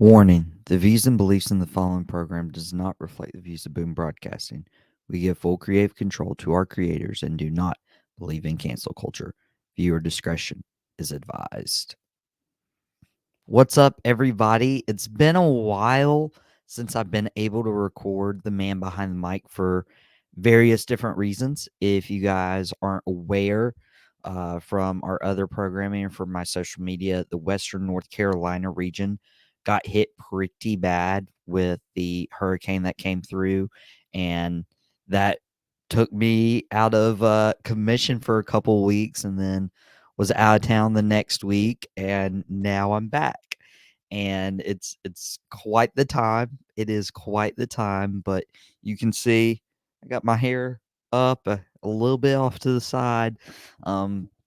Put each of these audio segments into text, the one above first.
Warning: the views and beliefs in the following program does not reflect the views of Boom Broadcasting. We give full creative control to our creators and do not believe in cancel culture. Viewer discretion is advised. What's up, everybody? It's been a while since I've been able to record the man behind the mic for various different reasons. If you guys aren't aware from our other programming or from my social media, the Western North Carolina region got hit pretty bad with the hurricane that came through, and that took me out of commission for a couple weeks, and then was out of town the next week, and now I'm back. And it's quite the time. It is quite the time, but you can see I got my hair up a little bit off to the side.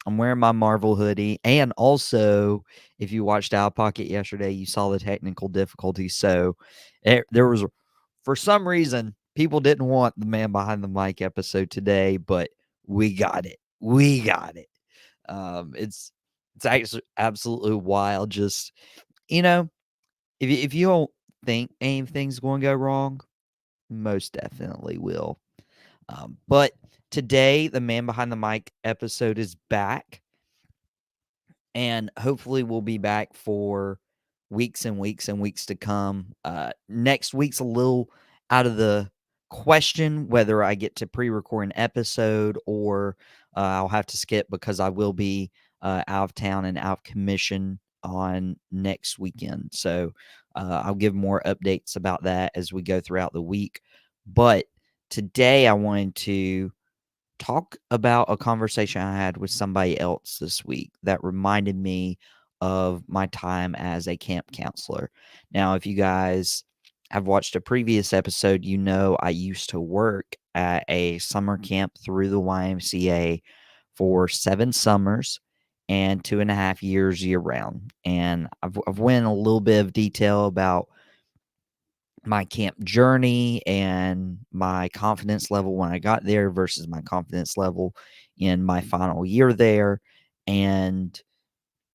I'm wearing my Marvel hoodie, and also, if you watched Out of Pocket yesterday, you saw the technical difficulties. So there was, for some reason, people didn't want the man behind the mic episode today, but we got it. We got it. It's actually absolutely wild. Just, you know, if you don't think anything's going to go wrong, most definitely will. But today, the man behind the mic episode is back, and hopefully we'll be back for weeks and weeks and weeks to come. Next week's a little out of the question whether I get to pre-record an episode or I'll have to skip because I will be out of town and out of commission on next weekend. So I'll give more updates about that as we go throughout the week. But today I wanted to talk about a conversation I had with somebody else this week that reminded me of my time as a camp counselor. Now, if you guys have watched a previous episode, you know I used to work at a summer camp through the YMCA for 7 summers and 2.5 years year round. And I've went a little bit of detail about my camp journey and my confidence level when I got there versus my confidence level in my final year there. And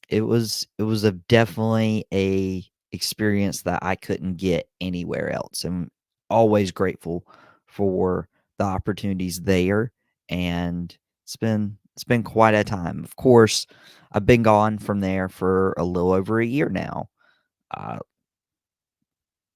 it was a definitely a experience that I couldn't get anywhere else. And always grateful for the opportunities there. And it's been quite a time. Of course, I've been gone from there for a little over a year now. Uh,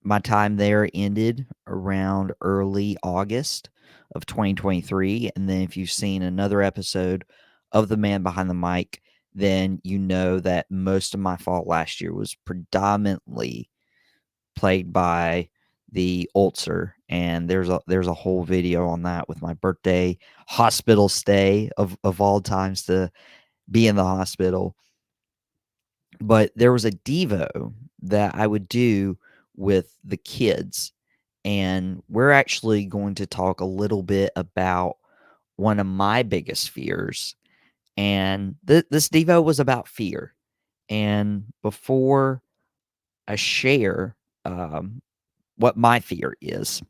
my time there ended around early August of 2023. And then if you've seen another episode of The Man Behind the Mic, then you know that most of my fall last year was predominantly plagued by the ulcer. And there's a whole video on that with my birthday hospital stay of all times to be in the hospital. But there was a Devo that I would do with the kids, and we're actually going to talk a little bit about one of my biggest fears. And this Devo was about fear. And before I share what my fear is,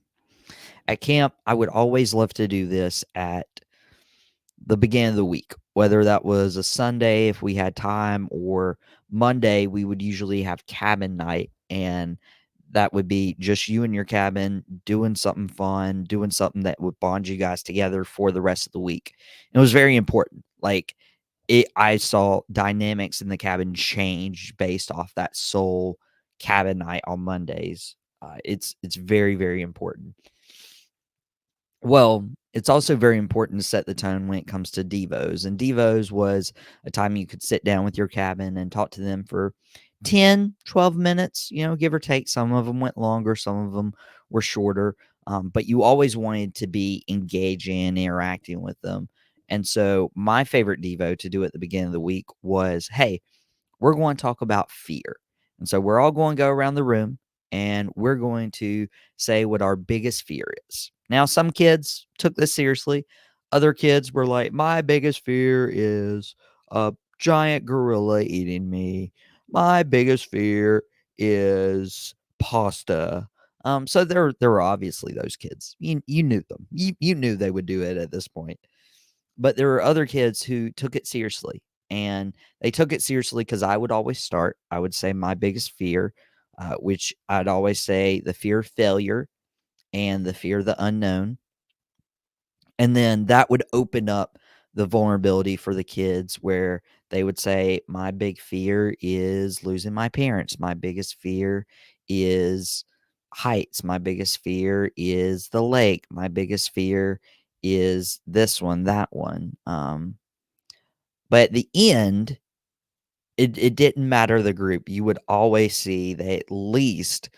at camp, I would always love to do this at the beginning of the week, whether that was a Sunday if we had time, or Monday, we would usually have cabin night. And that would be just you in your cabin doing something fun, doing something that would bond you guys together for the rest of the week. And it was very important. Like, I saw dynamics in the cabin change based off that sole cabin night on Mondays. It's very, very important. Well, it's also very important to set the tone when it comes to devos. And devos was a time you could sit down with your cabin and talk to them for 10, 12 minutes, give or take. Some of them went longer, some of them were shorter. But you always wanted to be engaging and interacting with them. And so my favorite devo to do at the beginning of the week was, hey, we're going to talk about fear. And so we're all going to go around the room and we're going to say what our biggest fear is. Now, some kids took this seriously. Other kids were like, my biggest fear is a giant gorilla eating me. My biggest fear is pasta. So there were obviously those kids. You knew them. You knew they would do it at this point. But there were other kids who took it seriously, and they took it seriously because I would always start. I would say my biggest fear which I'd always say the fear of failure and the fear of the unknown. And then that would open up the vulnerability for the kids where they would say, my big fear is losing my parents. My biggest fear is heights. My biggest fear is the lake. My biggest fear is this one, that one. But at the end, it didn't matter the group. You would always see that at least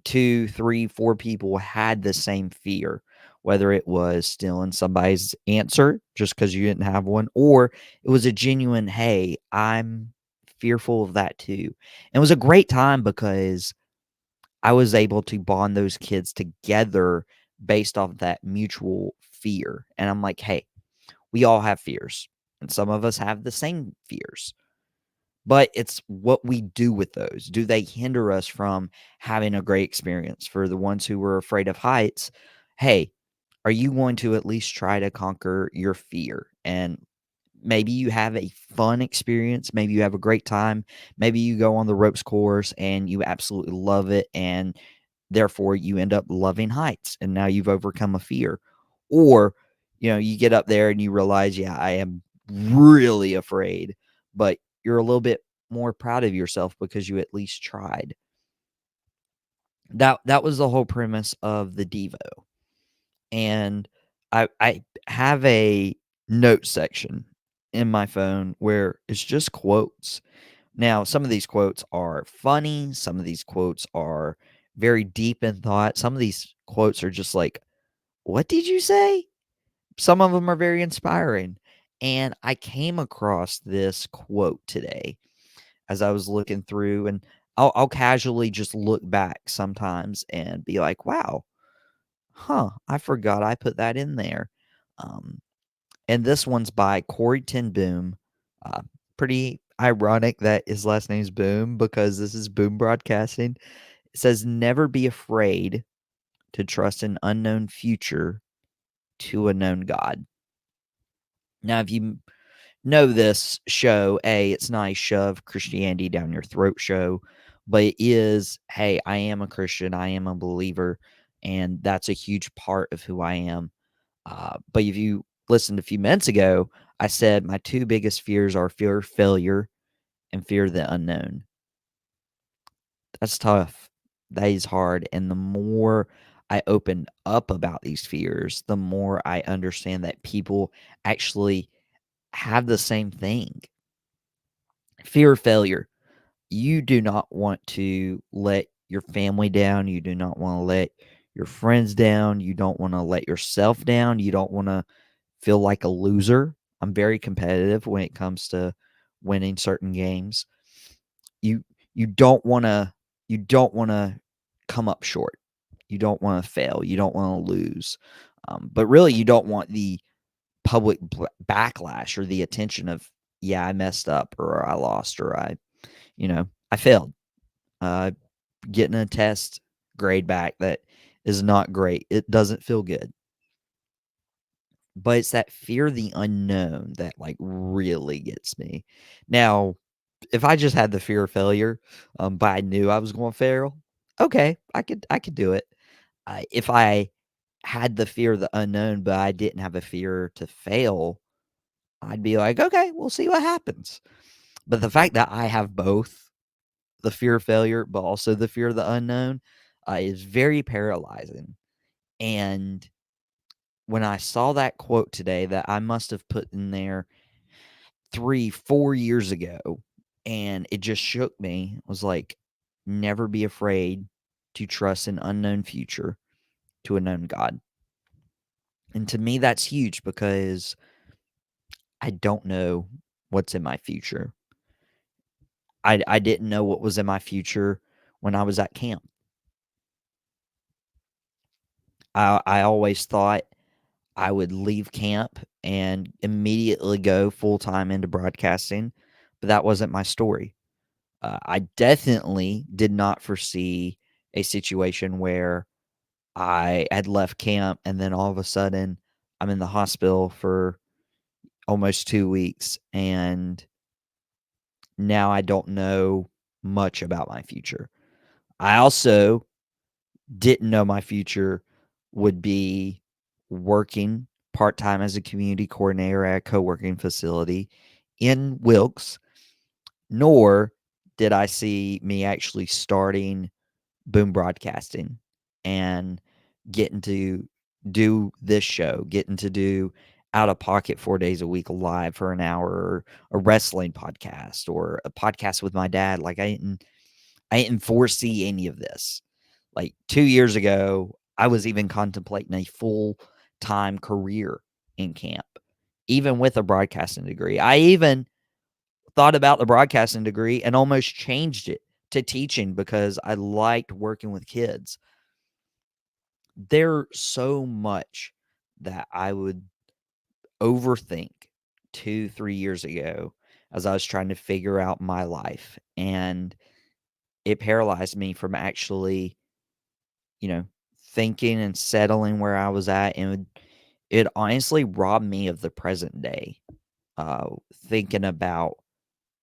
2, 3, 4 people had the same fear, whether it was stealing somebody's answer just because you didn't have one, or it was a genuine, "Hey, I'm fearful of that too." And it was a great time because I was able to bond those kids together based off that mutual fear. And I'm like, "Hey, we all have fears, and some of us have the same fears." But it's what we do with those. Do they hinder us from having a great experience? For the ones who were afraid of heights, hey, are you going to at least try to conquer your fear? And maybe you have a fun experience. Maybe you have a great time. Maybe you go on the ropes course and you absolutely love it. And therefore, you end up loving heights. And now you've overcome a fear. Or, you get up there and you realize, yeah, I am really afraid, but you're a little bit more proud of yourself because you at least tried. That was the whole premise of the Devo. And I have a note section in my phone where it's just quotes. Now, some of these quotes are funny, some of these quotes are very deep in thought. Some of these quotes are just like, "What did you say?" Some of them are very inspiring. And I came across this quote today as I was looking through, and I'll casually just look back sometimes and be like, "Wow, huh, I forgot I put that in there." Um, and this one's by Corey Ten Boom. Uh, Pretty ironic that his last name's Boom because this is Boom Broadcasting. It says, "Never be afraid to trust an unknown future to a known God." Now, if you know this show, it's not a shove Christianity down your throat show, but it is, hey, I am a Christian, I am a believer, and that's a huge part of who I am. But if you listened a few minutes ago, I said my two biggest fears are fear of failure and fear of the unknown. That's tough. That is hard. And the more I open up about these fears, the more I understand that people actually have the same thing. Fear of failure. You do not want to let your family down. You do not want to let your friends down. You don't want to let yourself down. You don't want to feel like a loser. I'm very competitive when it comes to winning certain games. You you don't want to you don't want to come up short. You don't want to fail. You don't want to lose. But really, you don't want the public backlash or the attention of, yeah, I messed up or I lost or I failed. Uh, Getting a test grade back that is not great. It doesn't feel good. But it's that fear of the unknown that, like, really gets me. Now, if I just had the fear of failure, but I knew I was gonna fail, okay, I could do it. If I had the fear of the unknown, but I didn't have a fear to fail, I'd be like, "Okay, we'll see what happens." But the fact that I have both, the fear of failure, but also the fear of the unknown, is very paralyzing. And when I saw that quote today that I must have put in there 3, 4 years ago, and it just shook me. It was like, never be afraid to trust an unknown future to a known God. And to me, that's huge because I don't know what's in my future. I didn't know what was in my future when I was at camp. I always thought I would leave camp and immediately go full time into broadcasting, but that wasn't my story. I definitely did not foresee a situation where I had left camp and then all of a sudden I'm in the hospital for almost 2 weeks and now I don't know much about my future. I also didn't know my future would be working part-time as a community coordinator at a co-working facility in Wilkes, nor did I see me actually starting Boom Broadcasting and getting to do this show, getting to do Out of Pocket 4 days a week live for an hour, or a wrestling podcast, or a podcast with my dad. Like, I didn't foresee any of this. Like 2 years ago, I was even contemplating a full-time career in camp, even with a broadcasting degree. I even thought about the broadcasting degree and almost changed it to teaching because I liked working with kids. There's so much that I would overthink 2, 3 years ago as I was trying to figure out my life, and it paralyzed me from actually, you know, thinking and settling where I was at, and it honestly robbed me of the present day, uh, thinking about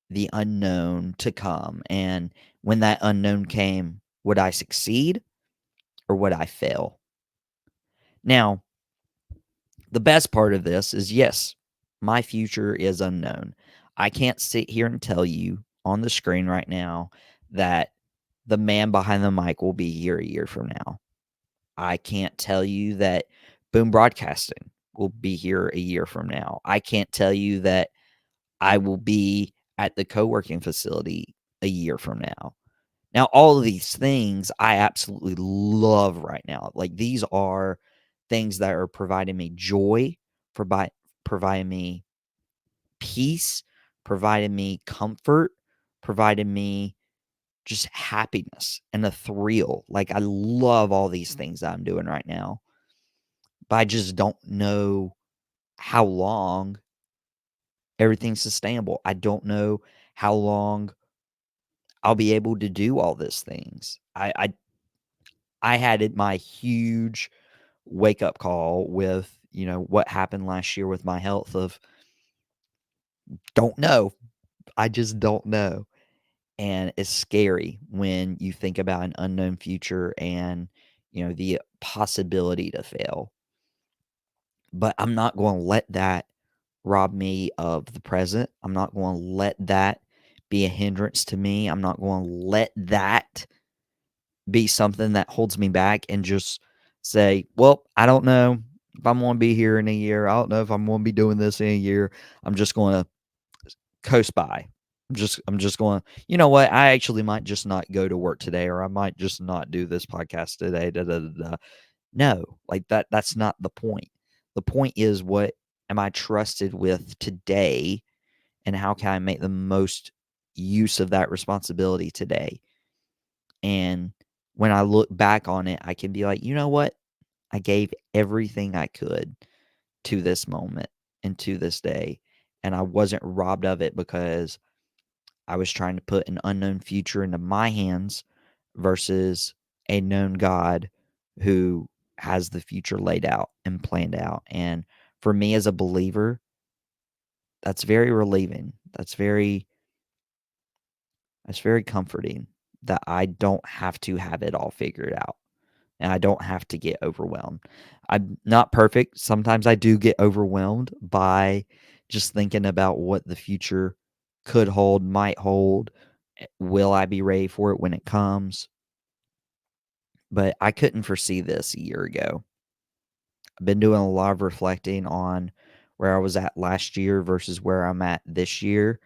the unknown to come, and when that unknown came, would I succeed or would I fail? Now, the best part of this is, yes, my future is unknown. I can't sit here and tell you on the screen right now that the man behind the mic will be here a year from now. I can't tell you that Boom Broadcasting will be here a year from now. I can't tell you that I will be at the co-working facility a year from now. Now, all of these things I absolutely love right now. Like, these are things that are providing me joy, providing me peace, providing me comfort, providing me just happiness and a thrill. Like, I love all these things that I'm doing right now, but I just don't know how long everything's sustainable. I don't know how long I'll be able to do all these things. I had it my huge wake up call with, what happened last year with my health of don't know. I just don't know. And it's scary when you think about an unknown future and, the possibility to fail. But I'm not going to let that rob me of the present. I'm not going to let that be a hindrance to me. I'm not going to let that be something that holds me back and just say, well, I don't know if I'm going to be here in a year. I don't know if I'm going to be doing this in a year. I'm just going to coast by. I'm just going, you know what? I actually might just not go to work today, or I might just not do this podcast today. Da, da, da, da. No, like that's not the point. The point is, what am I trusted with today, and how can I make the most use of that responsibility today? And when I look back on it, I can be like, you know what? I gave everything I could to this moment and to this day. And I wasn't robbed of it because I was trying to put an unknown future into my hands versus a known God who has the future laid out and planned out. And for me as a believer, that's very relieving. That's very comforting that I don't have to have it all figured out, and I don't have to get overwhelmed. I'm not perfect. Sometimes I do get overwhelmed by just thinking about what the future could hold, might hold. Will I be ready for it when it comes? But I couldn't foresee this a year ago. I've been doing a lot of reflecting on where I was at last year versus where I'm at this year.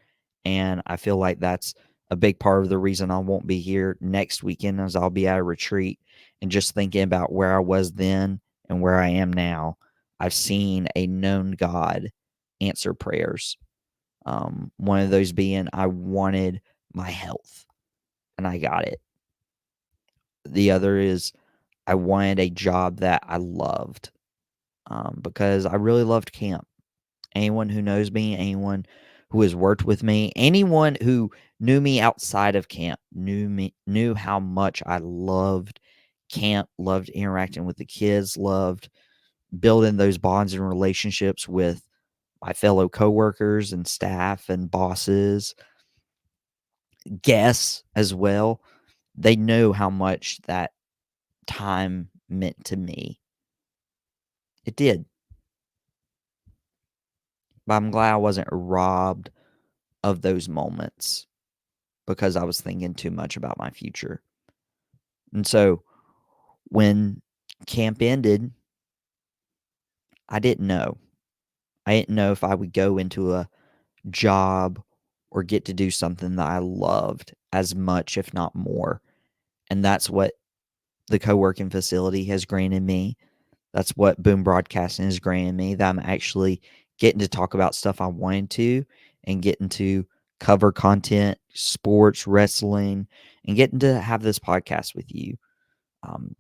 And I feel like that's a big part of the reason I won't be here next weekend, as I'll be at a retreat, and just thinking about where I was then and where I am now. I've seen a known God answer prayers. One of those being, I wanted my health and I got it. The other is, I wanted a job that I loved, because I really loved camp. Anyone who knows me, anyone who has worked with me, anyone who knew me outside of camp knew how much I loved camp, loved interacting with the kids, loved building those bonds and relationships with my fellow coworkers and staff and bosses, guests as well. they know how much that time meant to me. It did. But I'm glad I wasn't robbed of those moments because I was thinking too much about my future. And so when camp ended, I didn't know. I didn't know if I would go into a job or get to do something that I loved as much, if not more. And that's what the co working facility has granted me. That's what Boom Broadcasting has granted me, that I'm actually getting to talk about stuff I wanted to and getting to cover content, sports, wrestling, and getting to have this podcast with you. Um,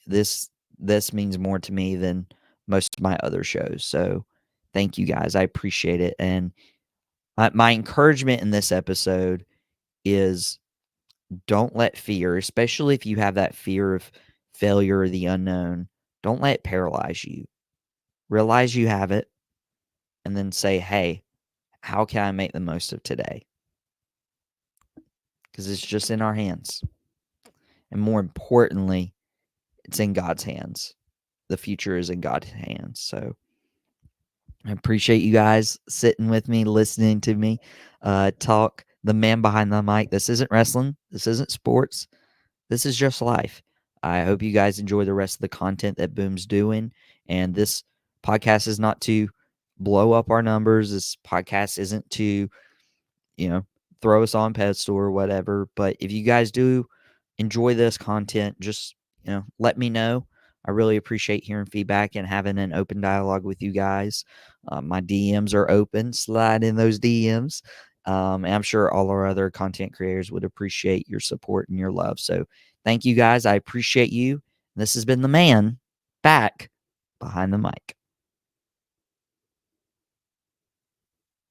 this this means more to me than most of my other shows. So thank you guys. I appreciate it. And my encouragement in this episode is don't let fear, especially if you have that fear of failure or the unknown, don't let it paralyze you. Realize you have it and then say, hey, how can I make the most of today? Because it's just in our hands. And more importantly, it's in God's hands. The future is in God's hands. So I appreciate you guys sitting with me, listening to me talk. The man behind the mic. This isn't wrestling. This isn't sports. This is just life. I hope you guys enjoy the rest of the content that Boom's doing. And this podcast is not to blow up our numbers. This podcast isn't to, throw us on pedestal or whatever. But if you guys do enjoy this content, just, let me know. I really appreciate hearing feedback and having an open dialogue with you guys. My DMs are open. Slide in those DMs. And I'm sure all our other content creators would appreciate your support and your love. So thank you guys. I appreciate you. This has been the man back behind the mic.